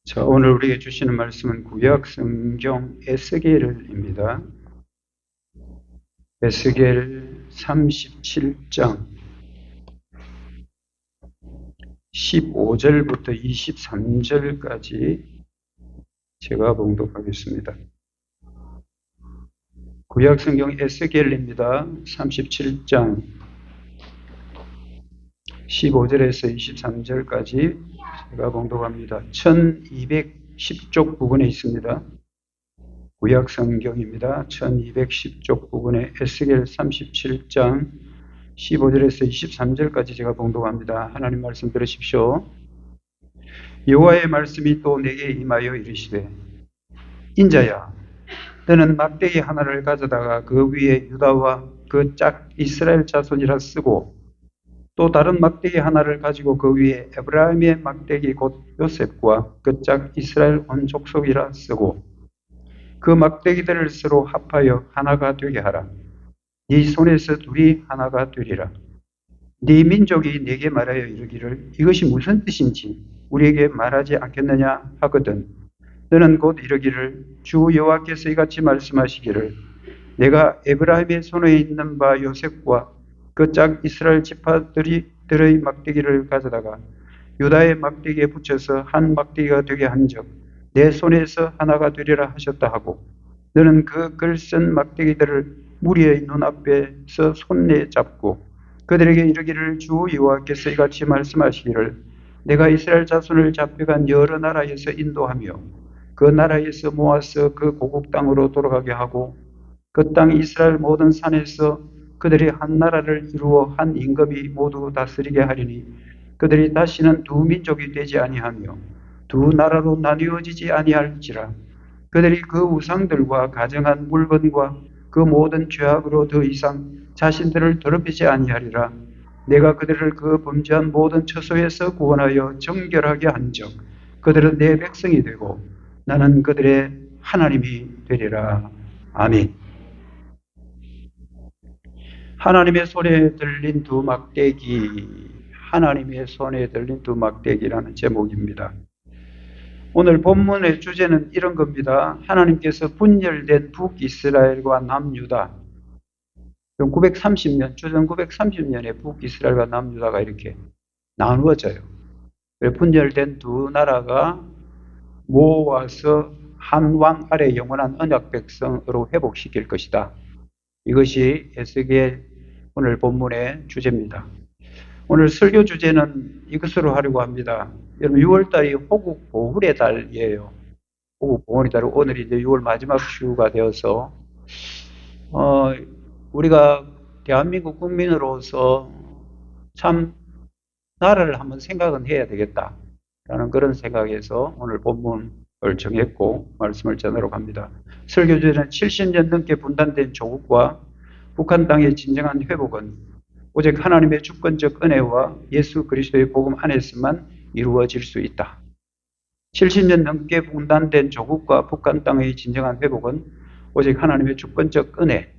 자, 오늘 우리에게 주시는 말씀은 구약 성경 에스겔입니다. 에스겔 37장 15절부터 23절까지 제가 봉독하겠습니다. 구약 성경 에스겔입니다. 37장 15절에서 23절까지 제가 봉독합니다. 1210쪽 부분에 있습니다. 구약 성경입니다. 1210쪽 부분에 에스겔 37장 15절에서 23절까지 제가 봉독합니다. 하나님 말씀 들으십시오. 여호와의 말씀이 또 내게 임하여 이르시되, 인자야, 너는 막대기 하나를 가져다가 그 위에 유다와 그 짝 이스라엘 자손이라 쓰고, 또 다른 막대기 하나를 가지고 그 위에 에브라임의 막대기 곧 요셉과 그 짝 이스라엘 온 족속이라 쓰고, 그 막대기들을 서로 합하여 하나가 되게 하라. 네 손에서 둘이 하나가 되리라. 네 민족이 내게 말하여 이르기를, 이것이 무슨 뜻인지 우리에게 말하지 않겠느냐 하거든. 너는 곧 이르기를, 주 여호와께서 이같이 말씀하시기를, 내가 에브라임의 손에 있는 바 요셉과 그 짝 이스라엘 지파들의 막대기를 가져다가 유다의 막대기에 붙여서 한 막대기가 되게 한즉 내 손에서 하나가 되리라 하셨다 하고, 너는 그 글 쓴 막대기들을 무리의 눈앞에서 손에 잡고 그들에게 이르기를, 주 여호와께서 이같이 말씀하시기를, 내가 이스라엘 자손을 잡혀간 여러 나라에서 인도하며 그 나라에서 모아서 그 고국 땅으로 돌아가게 하고, 그 땅 이스라엘 모든 산에서 그들이 한 나라를 이루어 한 임금이 모두 다스리게 하리니, 그들이 다시는 두 민족이 되지 아니하며 두 나라로 나뉘어지지 아니할지라. 그들이 그 우상들과 가정한 물건과 그 모든 죄악으로 더 이상 자신들을 더럽히지 아니하리라. 내가 그들을 그 범죄한 모든 처소에서 구원하여 정결하게 한즉 그들은 내 백성이 되고 나는 그들의 하나님이 되리라. 아멘. 하나님의 손에 들린 두 막대기, 하나님의 손에 들린 두 막대기라는 제목입니다. 오늘 본문의 주제는 이런 겁니다. 하나님께서 분열된 북이스라엘과 남유다, 930년, 주전 930년에 북이스라엘과 남유다가 이렇게 나누어져요. 분열된 두 나라가 모아서 한 왕 아래 영원한 언약 백성으로 회복시킬 것이다. 이것이 에스겔 오늘 본문의 주제입니다. 오늘 설교 주제는 이것으로 하려고 합니다. 여러분, 6월달이 호국 보훈의 달이에요. 호국 보훈의 달, 오늘이 이제 6월 마지막 주가 되어서 우리가 대한민국 국민으로서 참 나라를 한번 생각은 해야 되겠다라는 그런 생각에서 오늘 본문을 정했고 말씀을 전하러 갑니다. 설교 주제는 70년 넘게 분단된 조국과 북한 땅의 진정한 회복은 오직 하나님의 주권적 은혜와 예수 그리스도의 복음 안에서만 이루어질 수 있다. 70년 넘게 분단된 조국과 북한 땅의 진정한 회복은 오직 하나님의 주권적 은혜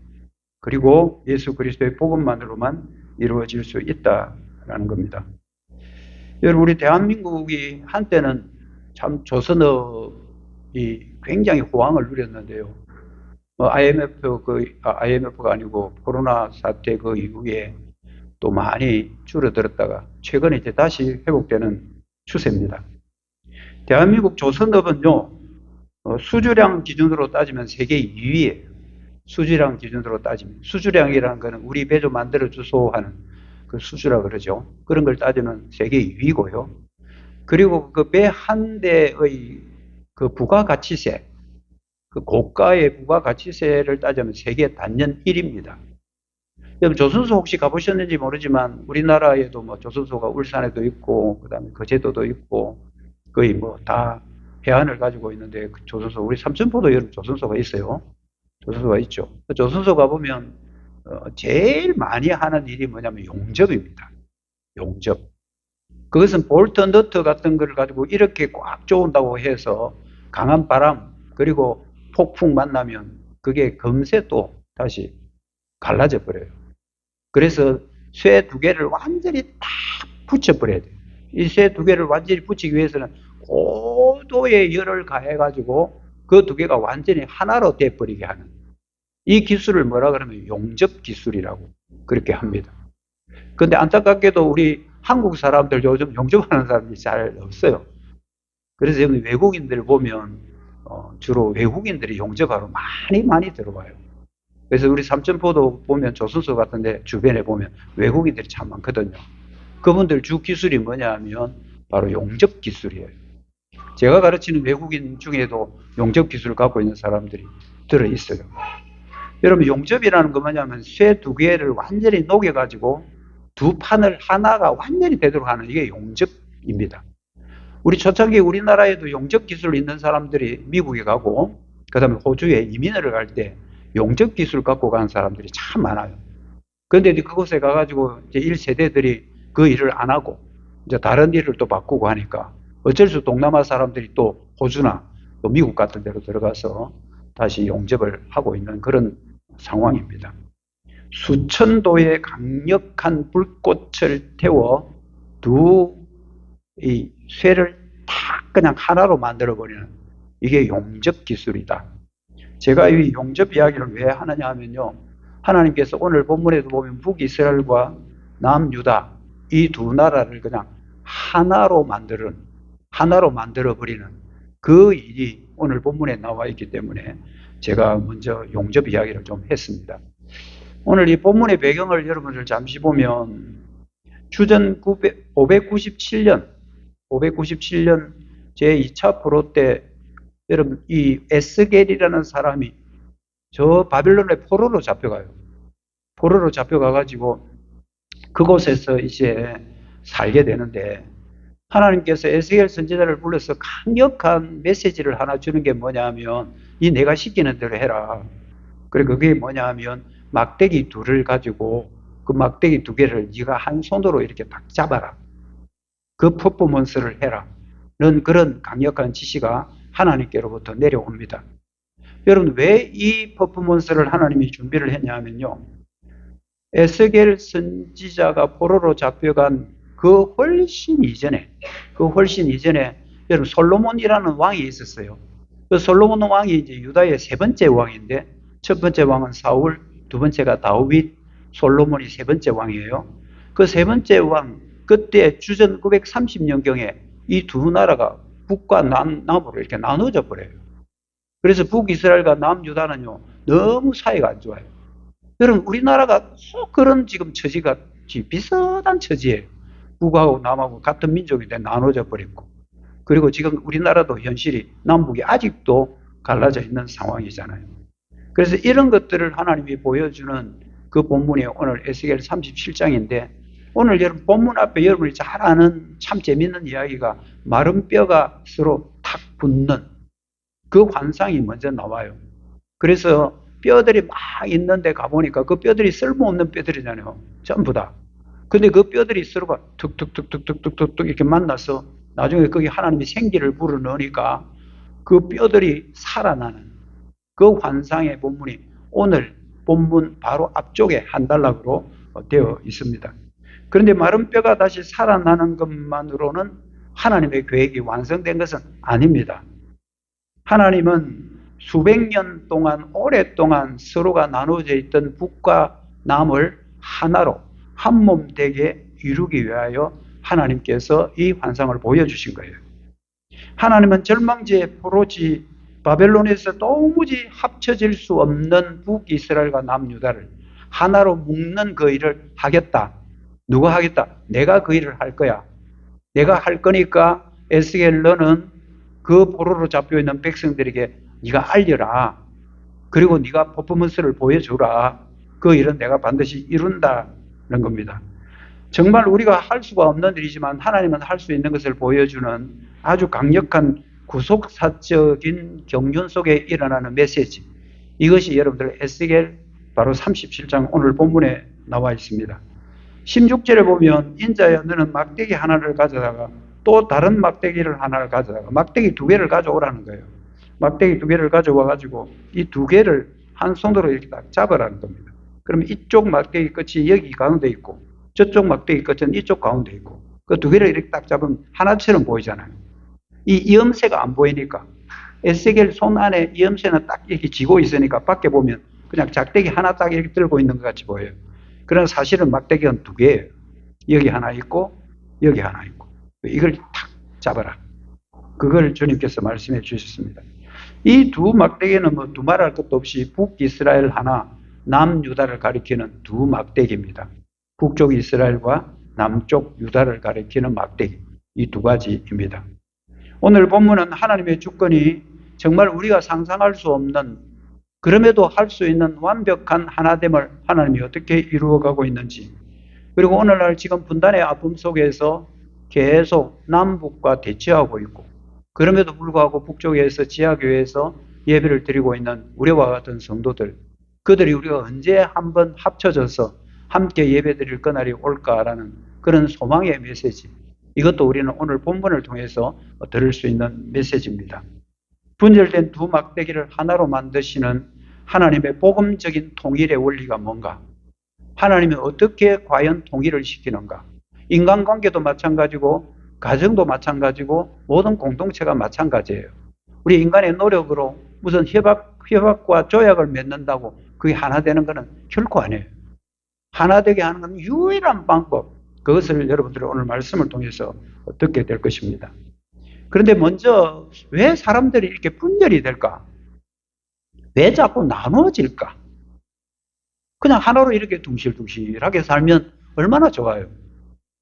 그리고 예수 그리스도의 복음만으로만 이루어질 수 있다라는 겁니다. 여러분, 우리 대한민국이 한때는 참 조선업이 굉장히 호황을 누렸는데요. IMF가 아니고 코로나 사태 그 이후에 또 많이 줄어들었다가 최근에 이제 다시 회복되는 추세입니다. 대한민국 조선업은요, 수주량 기준으로 따지면 세계 2위예요. 수주량 기준으로 따지면. 수주량이라는 거는 우리 배조 만들어 주소 하는 그 수주라 그러죠. 그런 걸 따지면 세계 2위고요. 그리고 그 배 한 대의 그 부가가치세, 그 고가의 부가가치세를 따지면 세계 단연 1위입니다. 여러분, 조선소 혹시 가보셨는지 모르지만 우리나라에도 뭐 조선소가 울산에도 있고 그다음에 거제도도 있고 거의 뭐 다 해안을 가지고 있는데 그 조선소, 우리 삼천포도 여러분 조선소가 있어요. 조선소가 있죠. 조선소 가보면 제일 많이 하는 일이 뭐냐면 용접입니다. 용접. 그것은 볼트 너트 같은 걸 가지고 이렇게 꽉 조은다고 해서 강한 바람 그리고 폭풍 만나면 그게 금세 또 다시 갈라져 버려요. 그래서 쇠 두 개를 완전히 딱 붙여버려야 돼요. 이 쇠 두 개를 완전히 붙이기 위해서는 고도의 열을 가해가지고 그 두 개가 완전히 하나로 돼버리게 하는 이 기술을 뭐라 그러면 용접 기술이라고 그렇게 합니다. 근데 안타깝게도 우리 한국 사람들 요즘 용접하는 사람이 잘 없어요. 그래서 여러분 외국인들 보면 주로 외국인들이 용접하러 많이 들어와요. 그래서 우리 삼천포도 보면 조선소 같은데 주변에 보면 외국인들이 참 많거든요. 그분들 주 기술이 뭐냐 하면 바로 용접 기술이에요. 제가 가르치는 외국인 중에도 용접 기술을 갖고 있는 사람들이 들어있어요. 여러분 용접이라는 건 뭐냐면 쇠 두 개를 완전히 녹여가지고 두 판을 하나가 완전히 되도록 하는 이게 용접입니다. 우리 초창기 우리나라에도 용접 기술 있는 사람들이 미국에 가고 그 다음에 호주에 이민을 갈 때 용접 기술 갖고 가는 사람들이 참 많아요. 그런데 그곳에 가가지고 이제 1세대들이 그 일을 안 하고 이제 다른 일을 또 바꾸고 하니까 어쩔 수 동남아 사람들이 또 호주나 또 미국 같은 데로 들어가서 다시 용접을 하고 있는 그런 상황입니다. 수천 도의 강력한 불꽃을 태워 이 쇠를 다 그냥 하나로 만들어버리는 이게 용접 기술이다. 제가 이 용접 이야기를 왜 하느냐 하면요. 하나님께서 오늘 본문에도 보면 북이스라엘과 남유다 이 두 나라를 그냥 하나로 만들어버리는 그 일이 오늘 본문에 나와 있기 때문에 제가 먼저 용접 이야기를 좀 했습니다. 오늘 이 본문의 배경을 여러분들 잠시 보면 주전 597년 제2차 포로 때 여러분 이 에스겔이라는 사람이 저 바빌론의 포로로 잡혀가요. 포로로 잡혀가가지고 그곳에서 이제 살게 되는데 하나님께서 에스겔 선지자를 불러서 강력한 메시지를 하나 주는 게 뭐냐 하면 이 내가 시키는 대로 해라. 그리고 그게 뭐냐 하면 막대기 둘을 가지고 그 막대기 두 개를 네가 한 손으로 이렇게 딱 잡아라. 그 퍼포먼스를 해라. 는 그런 강력한 지시가 하나님께로부터 내려옵니다. 여러분 왜 이 퍼포먼스를 하나님이 준비를 했냐 하면요. 에스겔 선지자가 포로로 잡혀간 그 훨씬 이전에 여러분 솔로몬이라는 왕이 있었어요. 그 솔로몬 왕이 이제 유다의 세 번째 왕인데 첫 번째 왕은 사울, 두 번째가 다윗, 솔로몬이 세 번째 왕이에요. 그 세 번째 왕 그때 주전 930년경에 이 두 나라가 북과 남으로 이렇게 나눠져 버려요. 그래서 북이스라엘과 남유다는요 너무 사이가 안 좋아요. 여러분 우리나라가 그런 지금 처지가 비슷한 처지예요. 북하고 남하고 같은 민족인데 나눠져 버렸고 그리고 지금 우리나라도 현실이 남북이 아직도 갈라져 있는 상황이잖아요. 그래서 이런 것들을 하나님이 보여주는 그 본문이 오늘 에스겔 37장인데 오늘 여러분 본문 앞에 여러분이 잘 아는 참 재밌는 이야기가 마른 뼈가 서로 탁 붙는 그 환상이 먼저 나와요. 그래서 뼈들이 막 있는데 가보니까 그 뼈들이 쓸모없는 뼈들이잖아요. 전부 다. 근데 그 뼈들이 서로가 툭툭툭툭툭툭툭 이렇게 만나서 나중에 거기 하나님이 생기를 불어넣으니까 그 뼈들이 살아나는 그 환상의 본문이 오늘 본문 바로 앞쪽에 한 단락으로 되어 있습니다. 그런데 마른 뼈가 다시 살아나는 것만으로는 하나님의 계획이 완성된 것은 아닙니다. 하나님은 수백 년 동안 오랫동안 서로가 나누어져 있던 북과 남을 하나로 한 몸 되게 이루기 위하여 하나님께서 이 환상을 보여주신 거예요. 하나님은 절망지의 포로지 바벨론에서 도무지 합쳐질 수 없는 북이스라엘과 남유다를 하나로 묶는 그 일을 하겠다. 누가 하겠다? 내가 그 일을 할 거야. 내가 할 거니까 에스겔 너는 그 포로로 잡혀있는 백성들에게 네가 알려라. 그리고 네가 퍼포먼스를 보여주라. 그 일은 내가 반드시 이룬다는 겁니다. 정말 우리가 할 수가 없는 일이지만 하나님은 할 수 있는 것을 보여주는 아주 강력한 구속사적인 경륜 속에 일어나는 메시지. 이것이 여러분들 에스겔 바로 37장 오늘 본문에 나와 있습니다. 16절에 보면 인자여 너는 막대기 하나를 가져다가 또 다른 막대기를 하나를 가져다가 막대기 두 개를 가져오라는 거예요. 막대기 두 개를 가져와 가지고 이 두 개를 한 손으로 이렇게 딱 잡으라는 겁니다. 그러면 이쪽 막대기 끝이 여기 가운데 있고 저쪽 막대기 끝은 이쪽 가운데 있고 그 두 개를 이렇게 딱 잡으면 하나처럼 보이잖아요. 이 염새가 안 보이니까 에스겔 손 안에 염새는 딱 이렇게 쥐고 있으니까 밖에 보면 그냥 작대기 하나 딱 이렇게 들고 있는 것 같이 보여요. 그러나 사실은 막대기가 두 개예요. 여기 하나 있고 여기 하나 있고 이걸 탁 잡아라. 그걸 주님께서 말씀해 주셨습니다. 이 두 막대기는 뭐 두말할 것도 없이 북이스라엘 하나, 남유다를 가리키는 두 막대기입니다. 북쪽 이스라엘과 남쪽 유다를 가리키는 막대기, 이 두 가지입니다. 오늘 본문은 하나님의 주권이 정말 우리가 상상할 수 없는, 그럼에도 할 수 있는 완벽한 하나됨을 하나님이 어떻게 이루어가고 있는지, 그리고 오늘날 지금 분단의 아픔 속에서 계속 남북과 대치하고 있고, 그럼에도 불구하고 북쪽에서 지하교회에서 예배를 드리고 있는 우리와 같은 성도들, 그들이 우리가 언제 한번 합쳐져서 함께 예배 드릴 그날이 올까라는 그런 소망의 메시지, 이것도 우리는 오늘 본문을 통해서 들을 수 있는 메시지입니다. 분열된 두 막대기를 하나로 만드시는 하나님의 복음적인 통일의 원리가 뭔가? 하나님이 어떻게 과연 통일을 시키는가? 인간관계도 마찬가지고 가정도 마찬가지고 모든 공동체가 마찬가지예요. 우리 인간의 노력으로 무슨 협약과 조약을 맺는다고 그게 하나 되는 것은 결코 아니에요. 하나 되게 하는 건 유일한 방법, 그것을 여러분들이 오늘 말씀을 통해서 듣게 될 것입니다. 그런데 먼저 왜 사람들이 이렇게 분열이 될까? 왜 자꾸 나누어질까? 그냥 하나로 이렇게 둥실둥실하게 살면 얼마나 좋아요.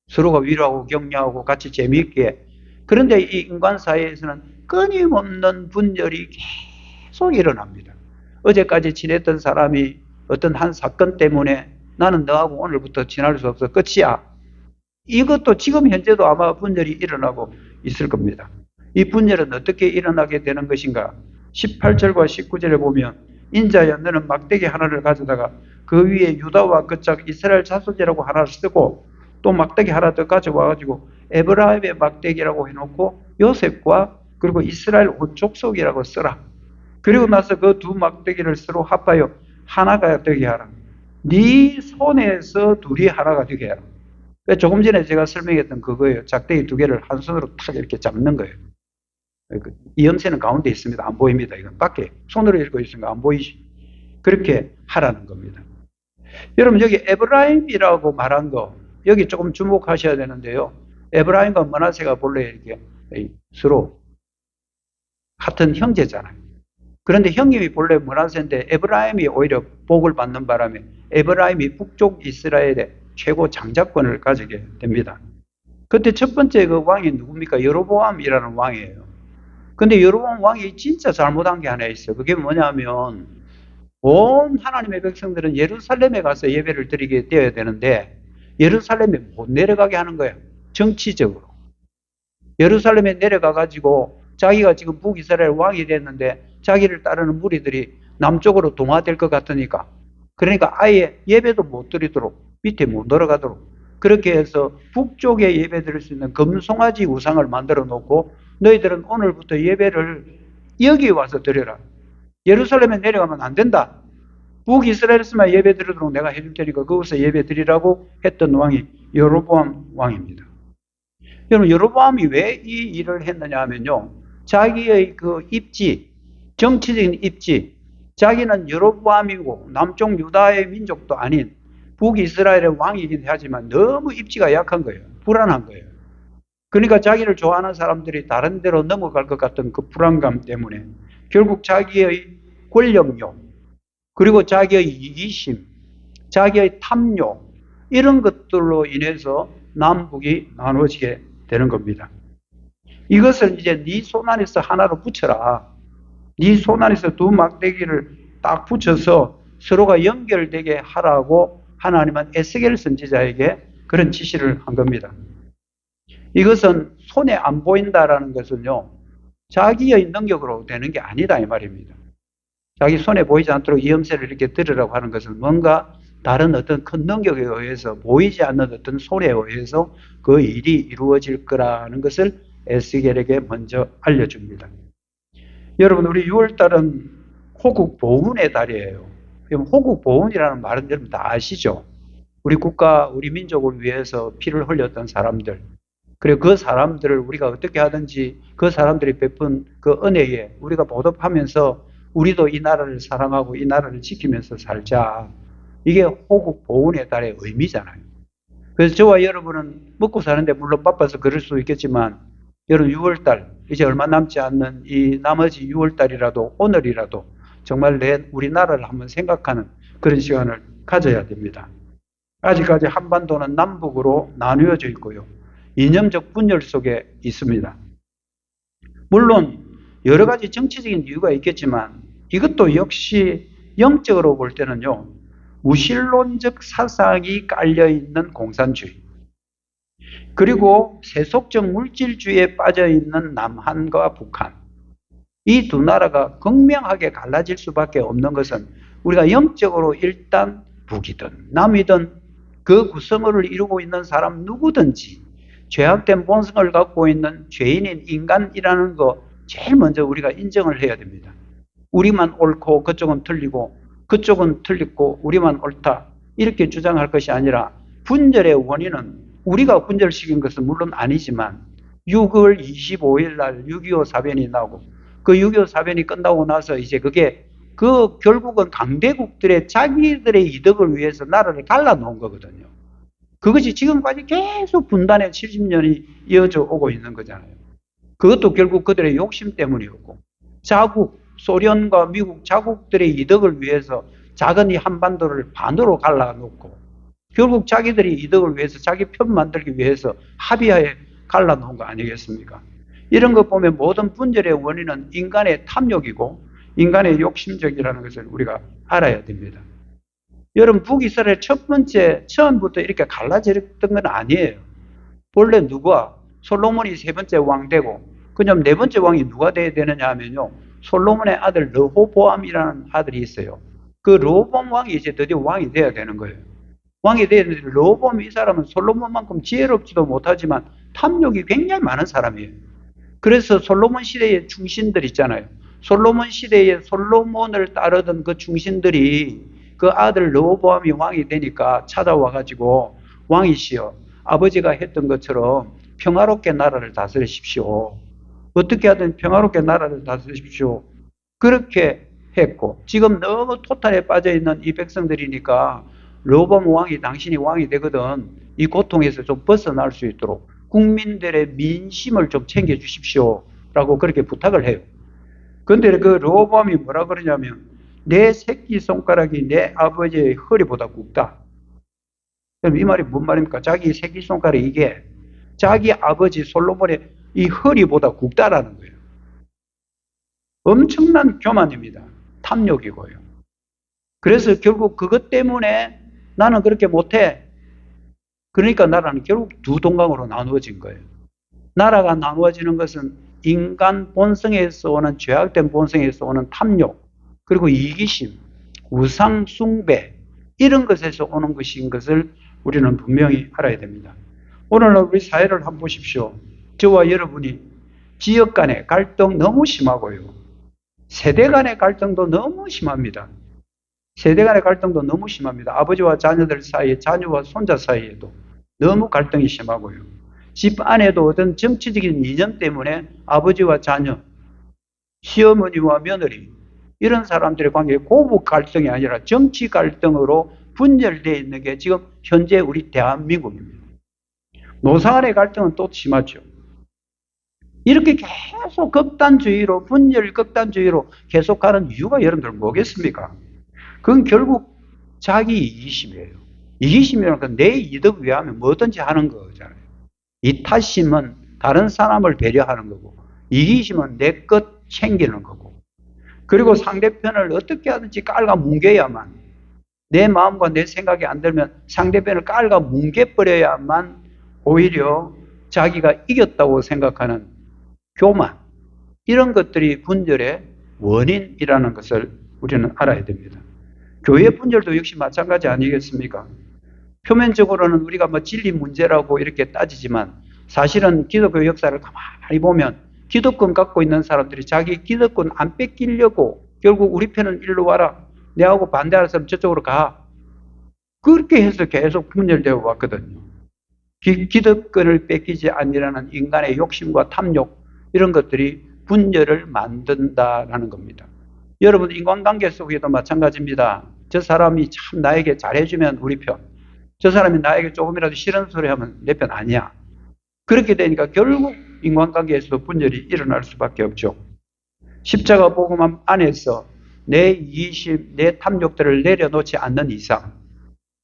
서로가 위로하고 격려하고 같이 재미있게. 그런데 이 인간 사회에서는 끊임없는 분열이 계속 일어납니다. 어제까지 지냈던 사람이 어떤 한 사건 때문에 나는 너하고 오늘부터 지낼 수 없어. 끝이야. 이것도 지금 현재도 아마 분열이 일어나고 있을 겁니다. 이 분열은 어떻게 일어나게 되는 것인가? 18절과 19절에 보면 인자여 너는 막대기 하나를 가져다가 그 위에 유다와 그짝 이스라엘 자손이라고 하나를 쓰고 또 막대기 하나 더 가져와가지고 에브라임의 막대기라고 해놓고 요셉과 그리고 이스라엘 온 족속이라고 써라. 그리고 나서 그 두 막대기를 서로 합하여 하나가 되게 하라. 네 손에서 둘이 하나가 되게 하라. 조금 전에 제가 설명했던 그거예요. 작대기 두 개를 한 손으로 탁 이렇게 잡는 거예요. 이 염새는 가운데 있습니다. 안 보입니다. 이건 밖에 손으로 읽고 있으니까 안 보이지. 그렇게 하라는 겁니다. 여러분 여기 에브라임이라고 말한 거 여기 조금 주목하셔야 되는데요. 에브라임과 므낫세가 본래 이렇게 서로 같은 형제잖아요. 그런데 형님이 본래 므낫세인데 에브라임이 오히려 복을 받는 바람에 에브라임이 북쪽 이스라엘의 최고 장자권을 가지게 됩니다. 그때 첫 번째 그 왕이 누굽니까? 여로보암이라는 왕이에요. 근데 여로보암 왕이 진짜 잘못한 게 하나 있어요. 그게 뭐냐면 온 하나님의 백성들은 예루살렘에 가서 예배를 드리게 되어야 되는데 예루살렘에 못 내려가게 하는 거예요. 정치적으로. 예루살렘에 내려가 가지고 자기가 지금 북이스라엘 왕이 됐는데 자기를 따르는 무리들이 남쪽으로 동화될 것 같으니까 그러니까 아예 예배도 못 드리도록 밑에 못 들어가도록 그렇게 해서 북쪽에 예배 드릴 수 있는 금송아지 우상을 만들어 놓고 너희들은 오늘부터 예배를 여기 와서 드려라. 예루살렘에 내려가면 안 된다. 북이스라엘에서만 예배 드리도록 내가 해줄 테니까 거기서 예배 드리라고 했던 왕이 여로보암 왕입니다. 여러분 여로보암이 왜 이 일을 했느냐 하면요. 자기의 그 입지, 정치적인 입지, 자기는 여로보암이고 남쪽 유다의 민족도 아닌 북이스라엘의 왕이긴 하지만 너무 입지가 약한 거예요. 불안한 거예요. 그러니까 자기를 좋아하는 사람들이 다른 데로 넘어갈 것 같은 그 불안감 때문에 결국 자기의 권력욕, 그리고 자기의 이기심, 자기의 탐욕 이런 것들로 인해서 남북이 나누어지게 되는 겁니다. 이것을 이제 네 손 안에서 하나로 붙여라. 네 손 안에서 두 막대기를 딱 붙여서 서로가 연결되게 하라고 하나님은 에스겔 선지자에게 그런 지시를 한 겁니다. 이것은 손에 안 보인다라는 것은요. 자기의 능력으로 되는 게 아니다 이 말입니다. 자기 손에 보이지 않도록 이 염세를 이렇게 들으라고 하는 것은 뭔가 다른 어떤 큰 능력에 의해서 보이지 않는 어떤 손에 의해서 그 일이 이루어질 거라는 것을 에스겔에게 먼저 알려줍니다. 여러분 우리 6월달은 호국 보훈의 달이에요. 호국 보훈이라는 말은 여러분 다 아시죠? 우리 국가, 우리 민족을 위해서 피를 흘렸던 사람들, 그리고 그 사람들을 우리가 어떻게 하든지 그 사람들이 베푼 그 은혜에 우리가 보답하면서 우리도 이 나라를 사랑하고 이 나라를 지키면서 살자. 이게 호국 보훈의 달의 의미잖아요. 그래서 저와 여러분은 먹고 사는데 물론 바빠서 그럴 수 있겠지만 여러분 6월달 이제 얼마 남지 않는 이 나머지 6월달이라도 오늘이라도 정말 우리나라를 한번 생각하는 그런 시간을 가져야 됩니다. 아직까지 한반도는 남북으로 나누어져 있고요. 이념적 분열 속에 있습니다. 물론 여러 가지 정치적인 이유가 있겠지만 이것도 역시 영적으로 볼 때는요. 무신론적 사상이 깔려있는 공산주의, 그리고 세속적 물질주의에 빠져있는 남한과 북한, 이 두 나라가 극명하게 갈라질 수밖에 없는 것은 우리가 영적으로 일단 북이든 남이든 그 구성을 이루고 있는 사람 누구든지 죄악된 본성을 갖고 있는 죄인인 인간이라는 거 제일 먼저 우리가 인정을 해야 됩니다. 우리만 옳고 그쪽은 틀리고 그쪽은 틀렸고 우리만 옳다 이렇게 주장할 것이 아니라 분열의 원인은 우리가 분열시킨 것은 물론 아니지만 6월 25일 날 6.25 사변이 나고 그 6.25 사변이 끝나고 나서 이제 그게 결국은 강대국들의 자기들의 이득을 위해서 나라를 갈라놓은 거거든요. 그것이 지금까지 계속 분단의 70년이 이어져 오고 있는 거잖아요. 그것도 결국 그들의 욕심 때문이었고 자국, 소련과 미국 자국들의 이득을 위해서 작은 이 한반도를 반으로 갈라놓고 결국 자기들이 이득을 위해서 자기 편 만들기 위해서 합의하에 갈라놓은 거 아니겠습니까? 이런 거 보면 모든 분열의 원인은 인간의 탐욕이고 인간의 욕심적이라는 것을 우리가 알아야 됩니다. 여러분 북이스라엘 첫 번째 처음부터 이렇게 갈라졌던 건 아니에요. 원래 누가 솔로몬이 세 번째 왕 되고 그냥 네 번째 왕이 누가 돼야 되느냐 하면요. 솔로몬의 아들 르호보암이라는 아들이 있어요. 그 르호보암 왕이 이제 드디어 왕이 돼야 되는 거예요. 왕이 돼야 되는데 르호보암 이 사람은 솔로몬만큼 지혜롭지도 못하지만 탐욕이 굉장히 많은 사람이에요. 그래서 솔로몬 시대의 충신들 있잖아요. 솔로몬 시대에 솔로몬을 따르던 그 충신들이 그 아들 르호보암이 왕이 되니까 찾아와가지고 왕이시여 아버지가 했던 것처럼 평화롭게 나라를 다스리십시오. 어떻게 하든 평화롭게 나라를 다스리십시오. 그렇게 했고 지금 너무 토탈에 빠져있는 이 백성들이니까 르호보암 왕이 당신이 왕이 되거든 이 고통에서 좀 벗어날 수 있도록 국민들의 민심을 좀 챙겨주십시오 라고 그렇게 부탁을 해요. 그런데 그 르호보암이 뭐라 그러냐면 내 새끼손가락이 내 아버지의 허리보다 굵다. 그럼 이 말이 뭔 말입니까? 자기 새끼손가락이 이게 자기 아버지 솔로몬의 이 허리보다 굵다라는 거예요. 엄청난 교만입니다. 탐욕이고요. 그래서 결국 그것 때문에 나는 그렇게 못해. 그러니까 나라는 결국 두 동강으로 나누어진 거예요. 나라가 나누어지는 것은 인간 본성에서 오는 죄악된 본성에서 오는 탐욕, 그리고 이기심, 우상 숭배 이런 것에서 오는 것인 것을 우리는 분명히 알아야 됩니다. 오늘날 우리 사회를 한번 보십시오. 저와 여러분이 지역 간의 갈등 너무 심하고요. 세대 간의 갈등도 너무 심합니다. 세대 간의 갈등도 너무 심합니다. 아버지와 자녀들 사이에, 자녀와 손자 사이에도 너무 갈등이 심하고요. 집 안에도 어떤 정치적인 이념 때문에 아버지와 자녀, 시어머니와 며느리 이런 사람들의 관계에 고부 갈등이 아니라 정치 갈등으로 분열되어 있는 게 지금 현재 우리 대한민국입니다. 노사 간의 갈등은 또 심하죠. 이렇게 계속 극단주의로 분열 극단주의로 계속가는 이유가 여러분들 뭐겠습니까? 그건 결국 자기 이기심이에요. 이기심이라는 건 내 이득 위하면 뭐든지 하는 거잖아요. 이타심은 다른 사람을 배려하는 거고 이기심은 내 것 챙기는 거고 그리고 상대편을 어떻게 하든지 깔아 뭉개야만 내 마음과 내 생각이 안 들면 상대편을 깔아 뭉개버려야만 오히려 자기가 이겼다고 생각하는 교만 이런 것들이 분열의 원인이라는 것을 우리는 알아야 됩니다. 교회 분열도 역시 마찬가지 아니겠습니까? 표면적으로는 우리가 뭐 진리 문제라고 이렇게 따지지만 사실은 기독교 역사를 가만히 보면 기득권 갖고 있는 사람들이 자기 기득권 안 뺏기려고 결국 우리 편은 일로 와라. 내하고 반대하는 사람 저쪽으로 가. 그렇게 해서 계속 분열되어 왔거든요. 기득권을 뺏기지 아니라는 인간의 욕심과 탐욕, 이런 것들이 분열을 만든다라는 겁니다. 여러분, 인간관계 속에도 마찬가지입니다. 저 사람이 참 나에게 잘해주면 우리 편, 저 사람이 나에게 조금이라도 싫은 소리 하면 내 편 아니야. 그렇게 되니까 결국 인간관계에서도 분열이 일어날 수밖에 없죠. 십자가 복음 안에서 내 이심, 내 탐욕들을 내려놓지 않는 이상,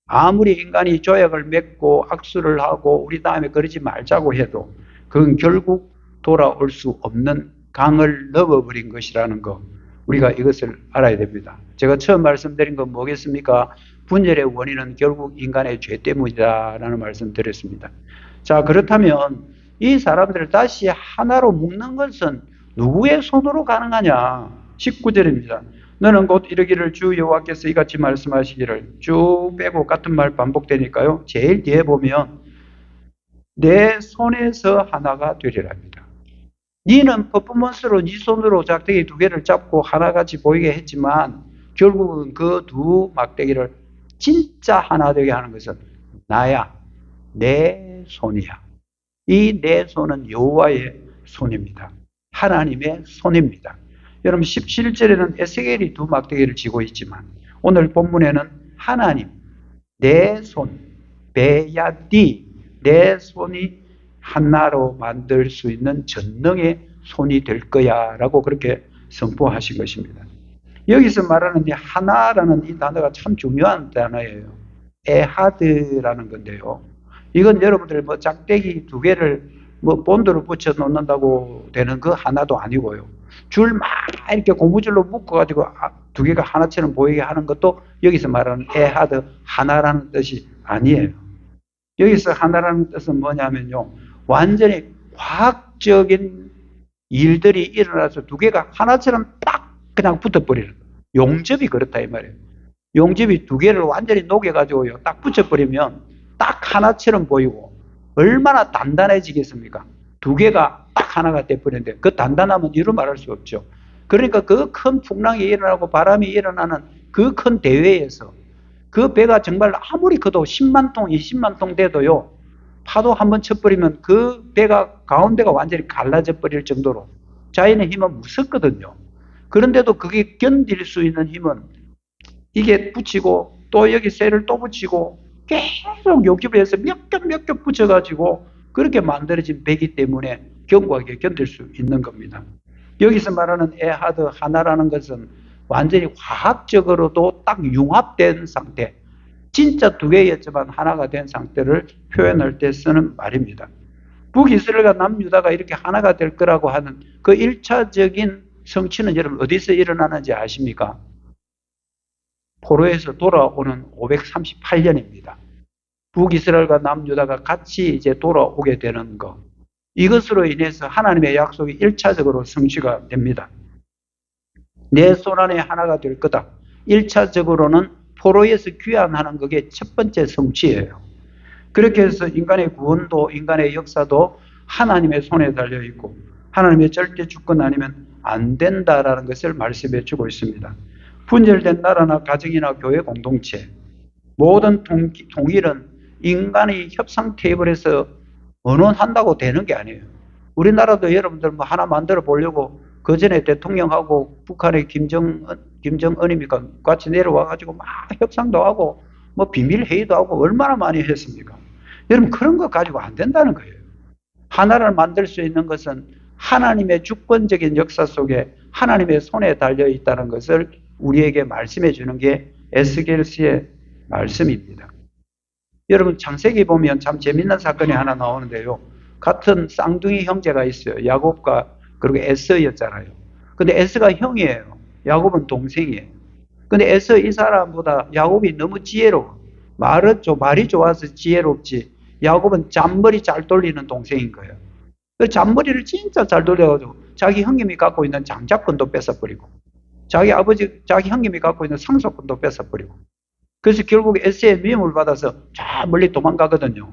아무리 인간이 조약을 맺고 악수를 하고 우리 다음에 그러지 말자고 해도 그건 결국 돌아올 수 없는 강을 넘어버린 것이라는 거, 우리가 이것을 알아야 됩니다. 제가 처음 말씀드린 건 뭐겠습니까? 분열의 원인은 결국 인간의 죄 때문이다라는 말씀 드렸습니다. 자, 그렇다면 이 사람들을 다시 하나로 묶는 것은 누구의 손으로 가능하냐? 19절입니다. 너는 곧 이르기를 주 여호와께서 이같이 말씀하시기를, 쭉 빼고 같은 말 반복되니까요. 제일 뒤에 보면 내 손에서 하나가 되리랍니다. 니는 퍼포먼스로 네 손으로 작대기 두 개를 잡고 하나같이 보이게 했지만 결국은 그 두 막대기를 진짜 하나 되게 하는 것은 나야, 내 손이야. 이 내 손은 여호와의 손입니다. 하나님의 손입니다. 여러분, 17절에는 에스겔이 두 막대기를 쥐고 있지만 오늘 본문에는 하나님, 내 손, 베야디, 내 손이 하나로 만들 수 있는 전능의 손이 될 거야 라고 그렇게 선포하신 것입니다. 여기서 말하는 이 하나라는 이 단어가 참 중요한 단어예요. 에하드라는 건데요. 이건 여러분들 뭐 짝대기 두 개를 뭐 본드로 붙여 놓는다고 되는 그 하나도 아니고요. 줄 막 이렇게 고무줄로 묶어가지고 두 개가 하나처럼 보이게 하는 것도 여기서 말하는 에하드, 하나라는 뜻이 아니에요. 여기서 하나라는 뜻은 뭐냐면요. 완전히 과학적인 일들이 일어나서 두 개가 하나처럼 딱 그냥 붙어버리는 거예요. 용접이 그렇다 이 말이에요. 용접이 두 개를 완전히 녹여가지고요. 딱 붙여버리면 딱 하나처럼 보이고 얼마나 단단해지겠습니까? 두 개가 딱 하나가 돼버리는데 그 단단함은 이루 말할 수 없죠. 그러니까 그 큰 풍랑이 일어나고 바람이 일어나는 그 큰 대회에서 그 배가 정말 아무리 커도 10만 통, 20만 통 돼도요. 파도 한번 쳐버리면 그 배가 가운데가 완전히 갈라져 버릴 정도로 자연의 힘은 무섭거든요. 그런데도 그게 견딜 수 있는 힘은 이게 붙이고 또 여기 쇠를 또 붙이고 계속 욕집을 해서 몇 겹 붙여가지고 그렇게 만들어진 배이기 때문에 견고하게 견딜 수 있는 겁니다. 여기서 말하는 에하드 하나라는 것은 완전히 과학적으로도 딱 융합된 상태, 진짜 두 개였지만 하나가 된 상태를 표현할 때 쓰는 말입니다. 북이스라엘과 남유다가 이렇게 하나가 될 거라고 하는 그 1차적인 성취는 여러분 어디서 일어나는지 아십니까? 포로에서 돌아오는 538년입니다. 북이스라엘과 남유다가 같이 이제 돌아오게 되는 것. 이것으로 인해서 하나님의 약속이 1차적으로 성취가 됩니다. 내 손 안에 하나가 될 거다. 1차적으로는 포로에서 귀환하는 그게 첫 번째 성취예요. 그렇게 해서 인간의 구원도 인간의 역사도 하나님의 손에 달려있고 하나님의 절대 주권 아니면 안 된다라는 것을 말씀해 주고 있습니다. 분열된 나라나 가정이나 교회 공동체, 모든 통일은 인간이 협상 테이블에서 언론한다고 되는 게 아니에요. 우리나라도 여러분들 뭐 하나 만들어 보려고 그 전에 대통령하고 북한의 김정은입니까? 같이 내려와가지고 막 협상도 하고 뭐 비밀 회의도 하고 얼마나 많이 했습니까? 여러분 그런 거 가지고 안 된다는 거예요. 하나를 만들 수 있는 것은 하나님의 주권적인 역사 속에 하나님의 손에 달려 있다는 것을 우리에게 말씀해 주는 게 에스겔서의 말씀입니다. 여러분 창세기 보면 참 재밌는 사건이 하나 나오는데요. 같은 쌍둥이 형제가 있어요. 야곱과 그리고 에서였잖아요. 근데 에서가 형이에요. 야곱은 동생이에요. 근데 에서 이 사람보다 야곱이 너무 지혜로워. 말이 좋아서 지혜롭지. 야곱은 잔머리 잘 돌리는 동생인 거예요. 그 잔머리를 진짜 잘 돌려가지고 자기 형님이 갖고 있는 장자권도 뺏어버리고 자기 형님이 갖고 있는 상속권도 뺏어버리고 그래서 결국 에서의 미움을 받아서 저 멀리 도망가거든요.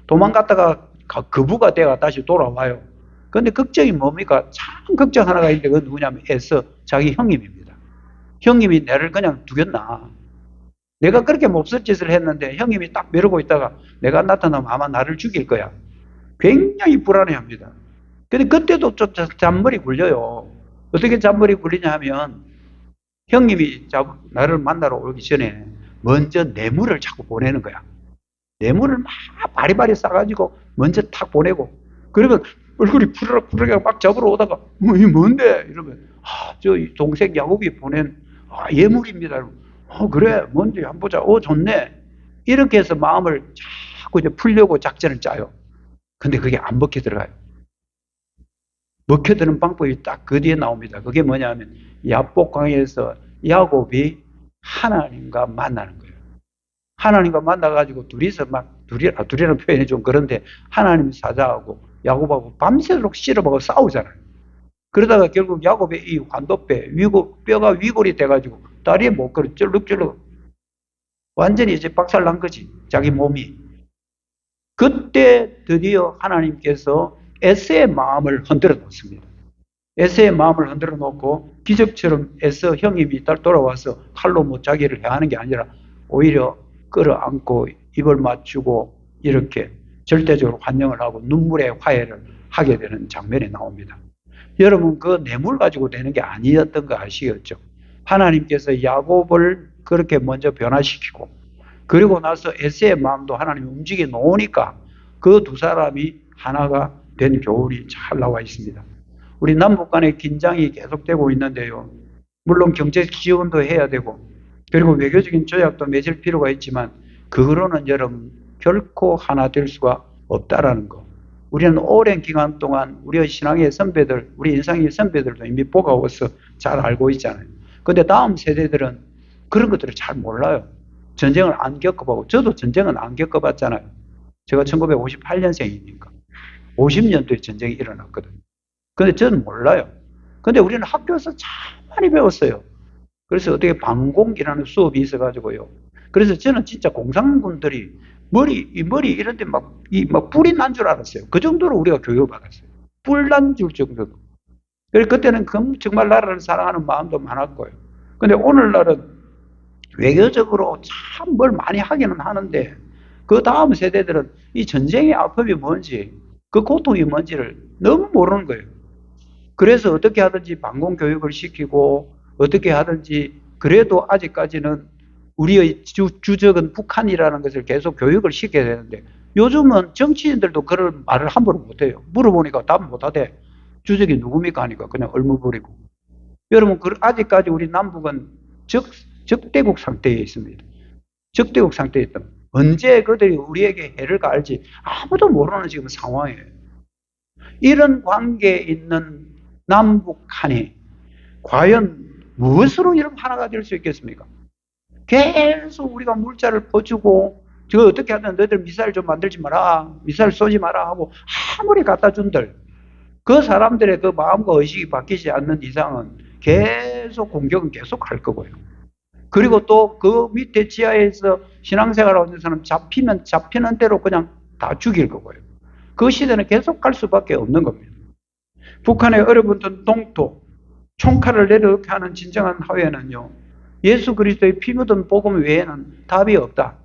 도망갔다가 거부가 돼가 다시 돌아와요. 그런데 걱정이 뭡니까? 참 걱정 하나가 있는데 그건 누구냐면 에서 자기 형님입니다. 형님이 내를 그냥 두겠나? 내가 그렇게 몹쓸 짓을 했는데 형님이 딱 미루고 있다가 내가 나타나면 아마 나를 죽일 거야. 굉장히 불안해합니다. 근데 그때도 좀 잔머리 굴려요. 어떻게 잔머리 굴리냐 하면 형님이 나를 만나러 오기 전에 먼저 뇌물을 자꾸 보내는 거야. 뇌물을 막 바리바리 싸가지고 먼저 탁 보내고, 그러면 얼굴이 푸르르 막 잡으러 오다가 이게 뭔데? 이러면 저 동생 야곱이 보낸 예물입니다. 그래 뭔지 한번 보자. 좋네. 이렇게 해서 마음을 자꾸 이제 풀려고 작전을 짜요. 근데 그게 안 먹혀 들어가요. 먹혀드는 방법이 딱 그 뒤에 나옵니다. 그게 뭐냐면 야복강에서 야곱이 하나님과 만나는 거예요. 하나님과 만나가지고 둘이서 둘이라는 표현이 좀 그런데 하나님 사자하고 야곱하고 밤새도록 씨름하고 싸우잖아요. 그러다가 결국 야곱의 이 환도뼈, 뼈가 위골이 돼가지고 다리에 못 걸어 쩔룩쩔룩 완전히 이제 박살난 거지, 자기 몸이. 그때 드디어 하나님께서 에서의 마음을 흔들어 놓습니다. 에서의 마음을 흔들어 놓고 기적처럼 에서 형님이 돌아와서 칼로 자기를 해하는 게 아니라 오히려 끌어안고 입을 맞추고 이렇게 절대적으로 환영을 하고 눈물의 화해를 하게 되는 장면이 나옵니다. 여러분, 그 뇌물 가지고 되는 게 아니었던 거 아시겠죠? 하나님께서 야곱을 그렇게 먼저 변화시키고, 그리고 나서 에서의 마음도 하나님이 움직여 놓으니까 그 두 사람이 하나가 된 교훈이 잘 나와 있습니다. 우리 남북 간의 긴장이 계속되고 있는데요. 물론 경제 지원도 해야 되고, 그리고 외교적인 조약도 맺을 필요가 있지만, 그거로는 여러분 결코 하나 될 수가 없다라는 거. 우리는 오랜 기간 동안 우리의 신앙의 선배들, 우리 인상의 선배들도 이미 보가워서 잘 알고 있잖아요. 근데 다음 세대들은 그런 것들을 잘 몰라요. 전쟁을 안 겪어보고, 저도 전쟁은 안 겪어봤잖아요. 제가 1958년생이니까 50년도에 전쟁이 일어났거든요. 근데 저는 몰라요. 근데 우리는 학교에서 참 많이 배웠어요. 그래서 어떻게 방공이라는 수업이 있어가지고요. 그래서 저는 진짜 공산군들이 머리 이런 데 막 뿔이 난 줄 알았어요. 그 정도로 우리가 교육을 받았어요. 뿔 난 줄 정도로. 그래서 그때는 정말 나라를 사랑하는 마음도 많았고요. 근데 오늘날은 외교적으로 참 뭘 많이 하기는 하는데, 그 다음 세대들은 이 전쟁의 아픔이 뭔지, 그 고통이 뭔지를 너무 모르는 거예요. 그래서 어떻게 하든지 방공교육을 시키고, 어떻게 하든지, 그래도 아직까지는 우리의 주적은 북한이라는 것을 계속 교육을 시켜야 되는데, 요즘은 정치인들도 그런 말을 함부로 못해요. 물어보니까 답 못하대. 주적이 누굽니까 하니까 그냥 얼무버리고. 여러분, 아직까지 우리 남북은 적대국 상태에 있습니다. 적대국 상태에 있다. 언제 그들이 우리에게 해를 가할지 아무도 모르는 지금 상황이에요. 이런 관계에 있는 남북한이 과연 무엇으로 이런 하나가 될 수 있겠습니까? 계속 우리가 물자를 퍼주고, 저 어떻게 하든 너희들 미사일 좀 만들지 마라, 미사일 쏘지 마라 하고 아무리 갖다 준들, 그 사람들의 그 마음과 의식이 바뀌지 않는 이상은 계속 공격은 계속 할 거고요. 그리고 또 그 밑에 지하에서 신앙생활을 하는 사람 잡히면 잡히는 대로 그냥 다 죽일 거고요. 그 시대는 계속 갈 수밖에 없는 겁니다. 북한의 얼어붙은 동토, 총칼을 내려놓게 하는 진정한 화해는요, 예수 그리스도의 피 묻은 복음 외에는 답이 없다.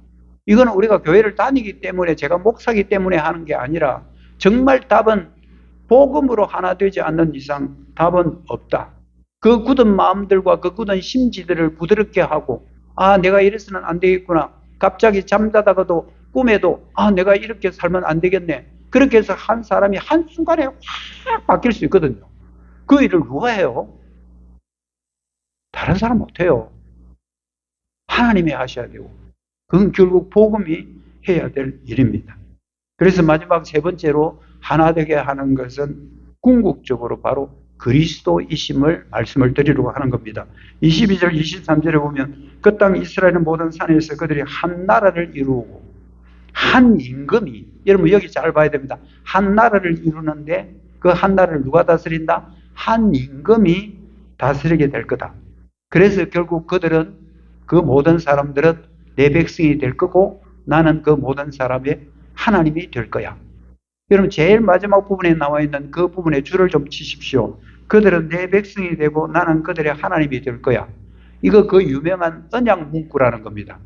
이거는 우리가 교회를 다니기 때문에, 제가 목사기 때문에 하는 게 아니라, 정말 답은 복음으로 하나 되지 않는 이상 답은 없다. 그 굳은 마음들과 그 굳은 심지들을 부드럽게 하고, 내가 이래서는 안 되겠구나. 갑자기 잠자다가도 꿈에도 내가 이렇게 살면 안 되겠네. 그렇게 해서 한 사람이 한순간에 확 바뀔 수 있거든요. 그 일을 누가 해요? 다른 사람 못해요. 하나님이 하셔야 되고, 그건 결국 복음이 해야 될 일입니다. 그래서 마지막 세 번째로 하나 되게 하는 것은 궁극적으로 바로 그리스도이심을 말씀을 드리려고 하는 겁니다. 22절 23절에 보면 그 땅 이스라엘의 모든 산에서 그들이 한 나라를 이루고, 한 임금이, 여러분 여기 잘 봐야 됩니다. 한 나라를 이루는데 그 한 나라를 누가 다스린다? 한 임금이 다스리게 될 거다. 그래서 결국 그들은, 그 모든 사람들은 내 백성이 될 거고, 나는 그 모든 사람의 하나님이 될 거야. 여러분 제일 마지막 부분에 나와 있는 그 부분에 줄을 좀 치십시오. 그들은 내 백성이 되고 나는 그들의 하나님이 될 거야. 이거 그 유명한 언약 문구라는 겁니다.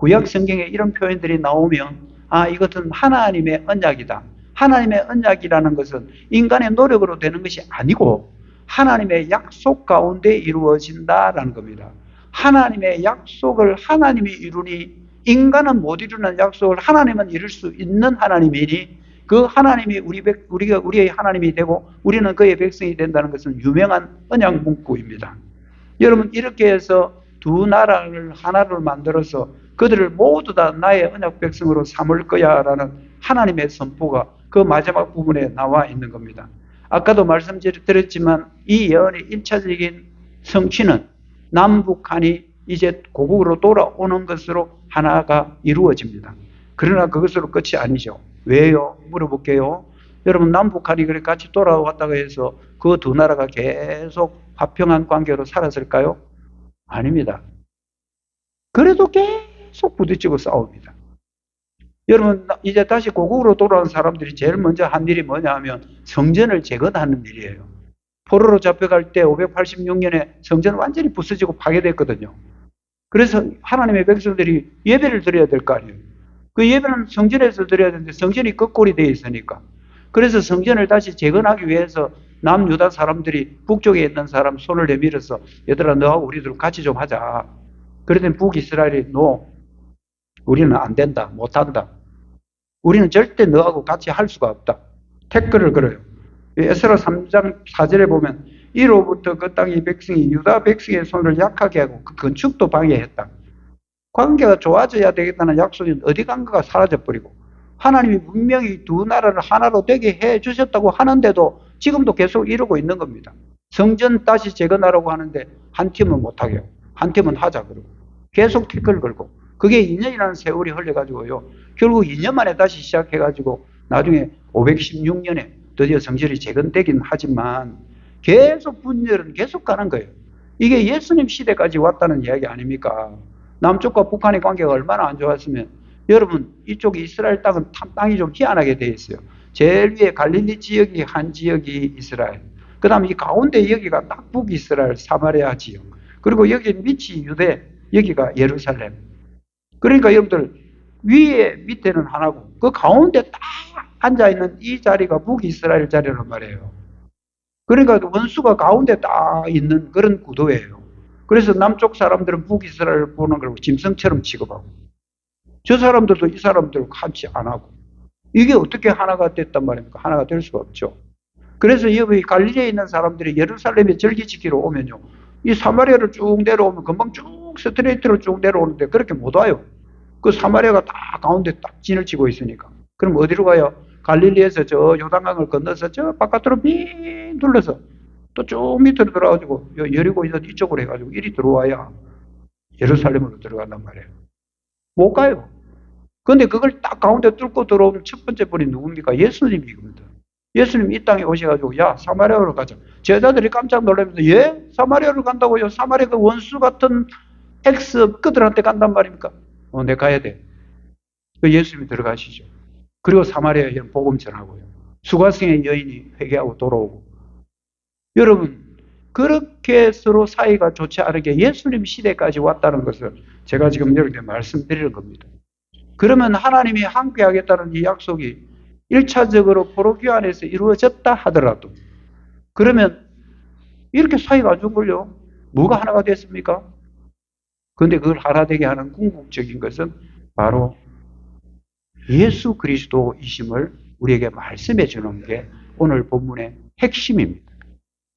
구약 성경에 이런 표현들이 나오면 이것은 하나님의 언약이다. 하나님의 언약이라는 것은 인간의 노력으로 되는 것이 아니고 하나님의 약속 가운데 이루어진다라는 겁니다. 하나님의 약속을 하나님이 이루니 인간은 못 이루는 약속을 하나님은 이룰 수 있는 하나님이니 그 하나님이 우리의 하나님이 되고 우리는 그의 백성이 된다는 것은 유명한 언약 문구입니다. 여러분, 이렇게 해서 두 나라를 하나를 만들어서 그들을 모두 다 나의 언약 백성으로 삼을 거야 라는 하나님의 선포가 그 마지막 부분에 나와 있는 겁니다. 아까도 말씀드렸지만 이 예언의 1차적인 성취는 남북한이 이제 고국으로 돌아오는 것으로 하나가 이루어집니다. 그러나 그것으로 끝이 아니죠. 왜요? 물어볼게요. 여러분, 남북한이 그렇게 같이 돌아왔다고 해서 그 두 나라가 계속 화평한 관계로 살았을까요? 아닙니다. 그래도 계속 부딪히고 싸웁니다. 여러분, 이제 다시 고국으로 돌아온 사람들이 제일 먼저 한 일이 뭐냐 하면 성전을 재건하는 일이에요. 포로로 잡혀갈 때 586년에 성전 완전히 부서지고 파괴됐거든요. 그래서 하나님의 백성들이 예배를 드려야 될 거 아니에요. 그 예배는 성전에서 드려야 되는데 성전이 거꾸로 되어 있으니까. 그래서 성전을 다시 재건하기 위해서 남유다 사람들이 북쪽에 있는 사람 손을 내밀어서 얘들아 너하고 우리들 같이 좀 하자. 그랬더니 북이스라엘이 우리는 안 된다. 못한다. 우리는 절대 너하고 같이 할 수가 없다. 태클을 걸어요. 에스라 3장 4절에 보면 이로부터 그 땅의 백성이 유다 백성의 손을 약하게 하고 그 건축도 방해했다. 관계가 좋아져야 되겠다는 약속이 어디 간가가 사라져버리고 하나님이 분명히 두 나라를 하나로 되게 해주셨다고 하는데도 지금도 계속 이러고 있는 겁니다. 성전 다시 재건하라고 하는데 한 팀은 못하게 하고 한 팀은 하자 그러고 계속 태클 걸고 그게 2년이라는 세월이 흘려가지고요. 결국 2년 만에 다시 시작해가지고 나중에 516년에 드디어 성전이 재건되긴 하지만 계속 분열은 계속 가는 거예요. 이게 예수님 시대까지 왔다는 이야기 아닙니까? 남쪽과 북한의 관계가 얼마나 안 좋았으면 여러분 이쪽 이스라엘 땅은 땅이 좀 희한하게 되어 있어요. 제일 위에 갈릴리 지역이 한 지역이 이스라엘, 그 다음에 이 가운데 여기가 딱 북이스라엘 사마리아 지역, 그리고 여기 밑이 유대, 여기가 예루살렘. 그러니까 여러분들 위에 밑에는 하나고 그 가운데 딱 앉아있는 이 자리가 북이스라엘 자리란 말이에요. 그러니까 원수가 가운데 딱 있는 그런 구도예요. 그래서 남쪽 사람들은 북이스라엘을 보는 걸 짐승처럼 취급하고 저 사람들도 이 사람들을 같이 안 하고 이게 어떻게 하나가 됐단 말입니까? 하나가 될 수가 없죠. 그래서 여기 갈릴리에 있는 사람들이 예루살렘에 절기 지키러 오면요, 이 사마리아를 쭉 내려오면 금방 쭉 스트레이트로 쭉 내려오는데 그렇게 못 와요. 그 사마리아가 다 가운데 딱 진을 치고 있으니까. 그럼 어디로 가요? 갈릴리에서 저 요단강을 건너서 저 바깥으로 빙 둘러서 또 쭉 밑으로 들어가지고 여리고 이쪽으로 해가지고 이리 들어와야 예루살렘으로 들어간단 말이에요. 못 가요. 근데 그걸 딱 가운데 뚫고 들어오면 첫 번째 분이 누굽니까? 예수님이거든. 예수님이 이 땅에 오셔가지고 야 사마리아로 가자. 제자들이 깜짝 놀라면서 예? 사마리아로 간다고요? 사마리아 그 원수 같은 엑스 그들한테 간단 말입니까? 내 가야 돼. 그 예수님이 들어가시죠. 그리고 사마리아에 복음 전하고요. 수가성의 여인이 회개하고 돌아오고. 여러분 그렇게 서로 사이가 좋지 않게 예수님 시대까지 왔다는 것을 제가 지금 여러분께 말씀드리는 겁니다. 그러면 하나님이 함께 하겠다는 이 약속이 1차적으로 포로기호 안에서 이루어졌다 하더라도 그러면 이렇게 사이가 안 좋은걸요? 뭐가 하나가 됐습니까? 그런데 그걸 하나 되게 하는 궁극적인 것은 바로 예수 그리스도이심을 우리에게 말씀해 주는 게 오늘 본문의 핵심입니다.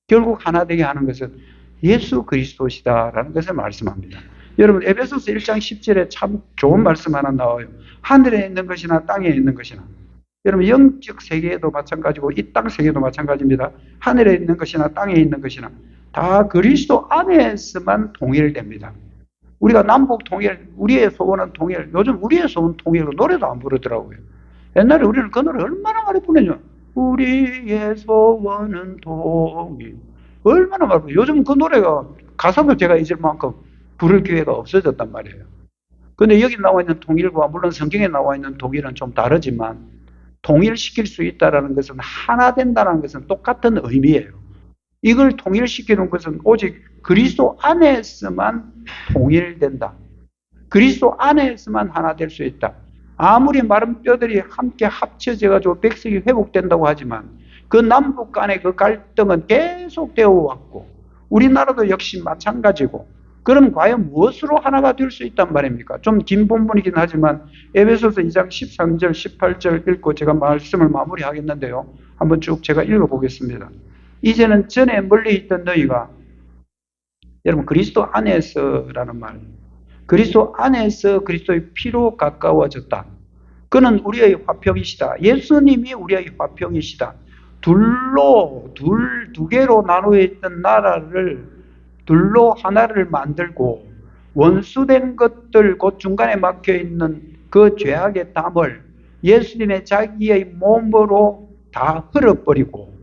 결국 하나 되게 하는 것은 예수 그리스도시다라는 것을 말씀합니다. 여러분 에베소서 1장 10절에 참 좋은 말씀 하나 나와요. 하늘에 있는 것이나 땅에 있는 것이나. 여러분 영적 세계에도 마찬가지고 이 땅 세계도 마찬가지입니다. 하늘에 있는 것이나 땅에 있는 것이나 다 그리스도 안에서만 통일됩니다. 우리가 남북 통일, 우리의 소원은 통일. 요즘 우리의 소원 통일 노래도 안 부르더라고요. 옛날에 우리는 그 노래 얼마나 많이 부르냐. 우리의 소원은 통일. 얼마나 많이 부르요. 요즘 그 노래가 가사도 제가 잊을 만큼 부를 기회가 없어졌단 말이에요. 근데 여기 나와 있는 통일과 물론 성경에 나와 있는 통일은 좀 다르지만 통일시킬 수 있다는 것은 하나 된다는 것은 똑같은 의미예요. 이걸 통일시키는 것은 오직 그리스도 안에서만 통일된다. 그리스도 안에서만 하나 될 수 있다. 아무리 마른 뼈들이 함께 합쳐져가지고 백석이 회복된다고 하지만 그 남북 간의 그 갈등은 계속되어 왔고 우리나라도 역시 마찬가지고 그럼 과연 무엇으로 하나가 될 수 있단 말입니까? 좀 긴 본문이긴 하지만 에베소서 2장 13절 18절 읽고 제가 말씀을 마무리하겠는데요. 한번 쭉 제가 읽어보겠습니다. 이제는 전에 멀리 있던 너희가 여러분 그리스도 안에서라는 말 그리스도 안에서 그리스도의 피로 가까워졌다. 그는 우리의 화평이시다. 예수님이 우리의 화평이시다. 두 개로 나누어 있던 나라를 둘로 하나를 만들고 원수된 것들 곧 중간에 막혀 있는 그 죄악의 담을 예수님의 자기의 몸으로 다 흘러버리고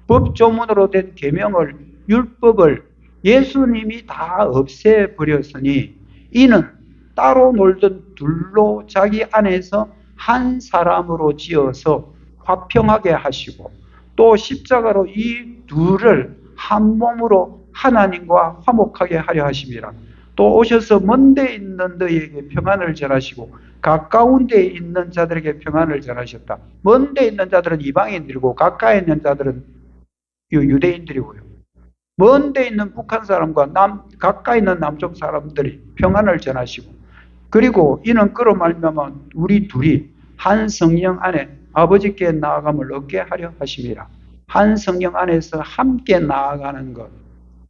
법조문으로 된 계명을 율법을 예수님이 다 없애버렸으니 이는 따로 놀던 둘로 자기 안에서 한 사람으로 지어서 화평하게 하시고 또 십자가로 이 둘을 한 몸으로 하나님과 화목하게 하려 하심이라. 또 오셔서 먼 데 있는 너희에게 평안을 전하시고 가까운 데 있는 자들에게 평안을 전하셨다. 먼 데 있는 자들은 이방인들이고 가까이 있는 자들은 유대인들이고요. 먼 데 있는 북한 사람과 가까이 있는 남쪽 사람들이 평안을 전하시고 그리고 이는 그로 말미암아 우리 둘이 한 성령 안에 아버지께 나아감을 얻게 하려 하심이라. 한 성령 안에서 함께 나아가는 것.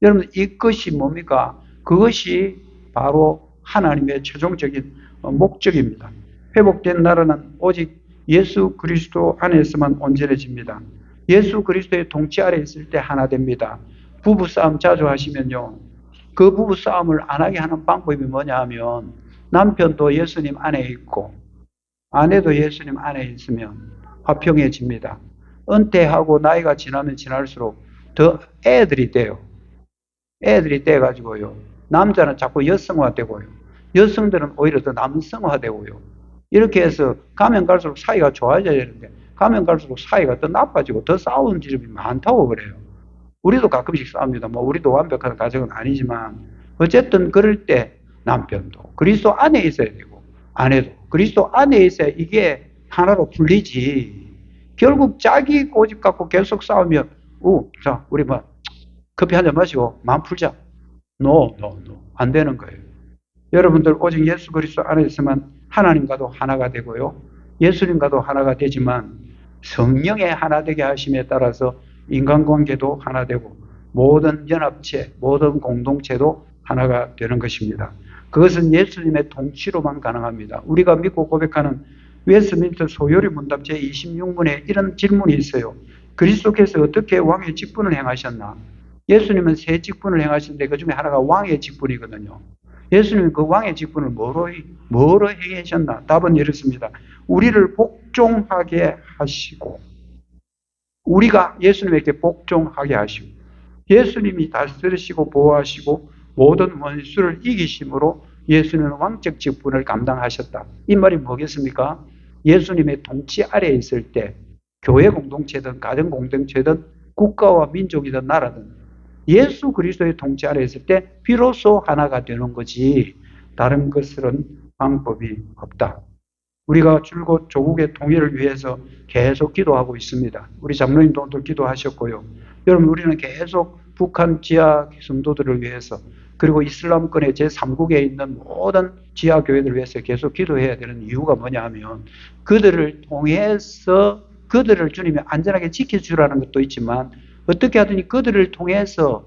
여러분 이것이 뭡니까? 그것이 바로 하나님의 최종적인 목적입니다. 회복된 나라는 오직 예수 그리스도 안에서만 온전해집니다. 예수 그리스도의 통치 아래 있을 때 하나 됩니다. 부부싸움 자주 하시면요. 그 부부싸움을 안 하게 하는 방법이 뭐냐 하면 남편도 예수님 안에 있고 아내도 예수님 안에 있으면 화평해집니다. 은퇴하고 나이가 지나면 지날수록 더 애들이 돼요. 애들이 돼가지고요. 남자는 자꾸 여성화되고요. 여성들은 오히려 더 남성화되고요. 이렇게 해서 가면 갈수록 사이가 좋아져야 되는데 가면 갈수록 사이가 더 나빠지고 더 싸우는 지점이 많다고 그래요. 우리도 가끔씩 싸웁니다. 뭐 우리도 완벽한 가정은 아니지만 어쨌든 그럴 때 남편도 그리스도 안에 있어야 되고 아내도 그리스도 안에 있어야 이게 하나로 풀리지. 결국 자기 고집 갖고 계속 싸우면 자 우리 뭐 커피 한잔 마시고 마음 풀자. No. 안 되는 거예요. 여러분들 오직 예수 그리스도 안에 있으면 하나님과도 하나가 되고요. 예수님과도 하나가 되지만 성령의 하나 되게 하심에 따라서 인간관계도 하나 되고 모든 연합체, 모든 공동체도 하나가 되는 것입니다. 그것은 예수님의 통치로만 가능합니다. 우리가 믿고 고백하는 웨스트민스터 소요리 문답 제26문에 이런 질문이 있어요. 그리스도께서 어떻게 왕의 직분을 행하셨나? 예수님은 세 직분을 행하시는데 그 중에 하나가 왕의 직분이거든요. 예수님은 그 왕의 직분을 뭐로 행하셨나? 답은 이렇습니다. 우리를 복종하게 하시고 우리가 예수님에게 복종하게 하시고 예수님이 다스리시고 보호하시고 모든 원수를 이기심으로 예수님은 왕적 직분을 감당하셨다. 이 말이 뭐겠습니까? 예수님의 통치 아래에 있을 때 교회 공동체든 가정 공동체든 국가와 민족이든 나라든 예수 그리스도의 통치 아래에 있을 때 비로소 하나가 되는 거지 다른 것은 방법이 없다. 우리가 줄곧 조국의 통일을 위해서 계속 기도하고 있습니다. 우리 장로님도 기도하셨고요. 여러분 우리는 계속 북한 지하 성도들을 위해서 그리고 이슬람권의 제3국에 있는 모든 지하 교회들을 위해서 계속 기도해야 되는 이유가 뭐냐 하면 그들을 통해서 그들을 주님이 안전하게 지켜주라는 것도 있지만 어떻게 하든지 그들을 통해서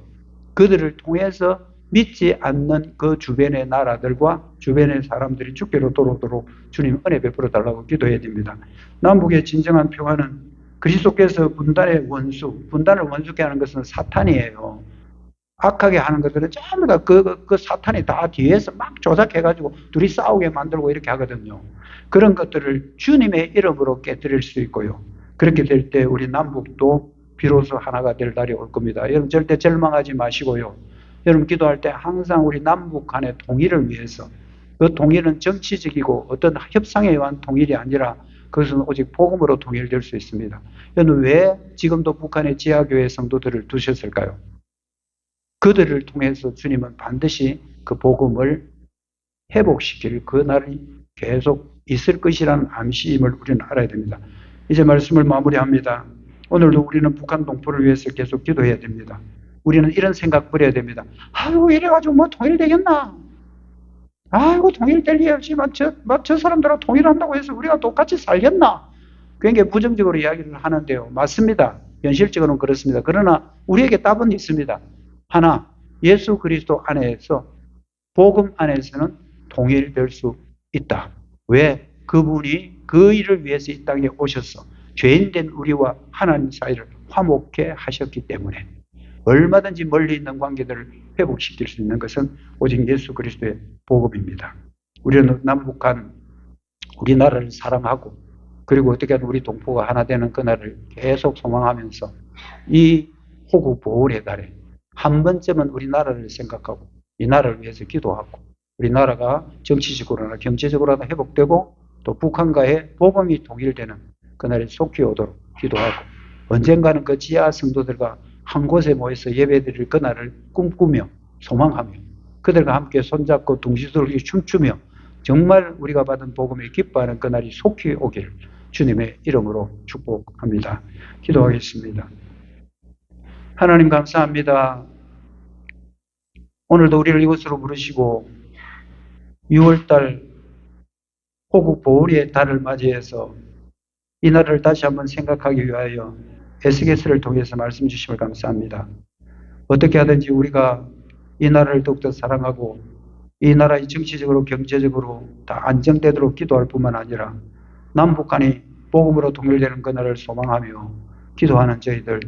믿지 않는 그 주변의 나라들과 주변의 사람들이 주께로 돌아오도록 주님 은혜 베풀어 달라고 기도해야 됩니다. 남북의 진정한 평화는 그리스도께서 분단을 원수케 하는 것은 사탄이에요. 악하게 하는 것들은 전부 다 그 사탄이 다 뒤에서 막 조작해가지고 둘이 싸우게 만들고 이렇게 하거든요. 그런 것들을 주님의 이름으로 깨뜨릴 수 있고요. 그렇게 될 때 우리 남북도 비로소 하나가 될 날이 올 겁니다. 여러분 절대 절망하지 마시고요. 여러분 기도할 때 항상 우리 남북 간의 통일을 위해서 그 통일은 정치적이고 어떤 협상에 의한 통일이 아니라 그것은 오직 복음으로 통일될 수 있습니다. 여러분 왜 지금도 북한의 지하교회 성도들을 두셨을까요? 그들을 통해서 주님은 반드시 그 복음을 회복시킬 그 날이 계속 있을 것이라는 암시임을 우리는 알아야 됩니다. 이제 말씀을 마무리합니다. 오늘도 우리는 북한 동포를 위해서 계속 기도해야 됩니다. 우리는 이런 생각 버려야 됩니다. 아이고 이래가지고 뭐 통일되겠나? 아이고 통일될 리 없지만 저 사람들하고 통일한다고 해서 우리가 똑같이 살겠나? 굉장히 부정적으로 이야기를 하는데요. 맞습니다. 현실적으로는 그렇습니다. 그러나 우리에게 답은 있습니다. 하나, 예수 그리스도 안에서 복음 안에서는 통일될 수 있다. 왜? 그분이 그 일을 위해서 이 땅에 오셔서 죄인된 우리와 하나님 사이를 화목케 하셨기 때문에 얼마든지 멀리 있는 관계들을 회복시킬 수 있는 것은 오직 예수 그리스도의 복음입니다. 우리는 남북한 우리나라를 사랑하고 그리고 어떻게 하면 우리 동포가 하나 되는 그날을 계속 소망하면서 이 호국 보훈의 달에 한 번쯤은 우리나라를 생각하고 이 나라를 위해서 기도하고 우리나라가 정치적으로나 경제적으로나 회복되고 또 북한과의 복음이 통일되는 그날이 속히 오도록 기도하고 언젠가는 그 지하 성도들과 한 곳에 모여서 예배드릴 그날을 꿈꾸며 소망하며 그들과 함께 손잡고 둥지돌기 춤추며 정말 우리가 받은 복음에 기뻐하는 그날이 속히 오기를 주님의 이름으로 축복합니다. 기도하겠습니다. 하나님 감사합니다. 오늘도 우리를 이곳으로 부르시고 6월달 호국 보훈의 달을 맞이해서 이 날을 다시 한번 생각하기 위하여 에스겔서를 통해서 말씀 주심을 감사합니다. 어떻게 하든지 우리가 이 나라를 더욱더 사랑하고 이 나라의 정치적으로 경제적으로 다 안정되도록 기도할 뿐만 아니라 남북한이 복음으로 통일되는 그날을 소망하며 기도하는 저희들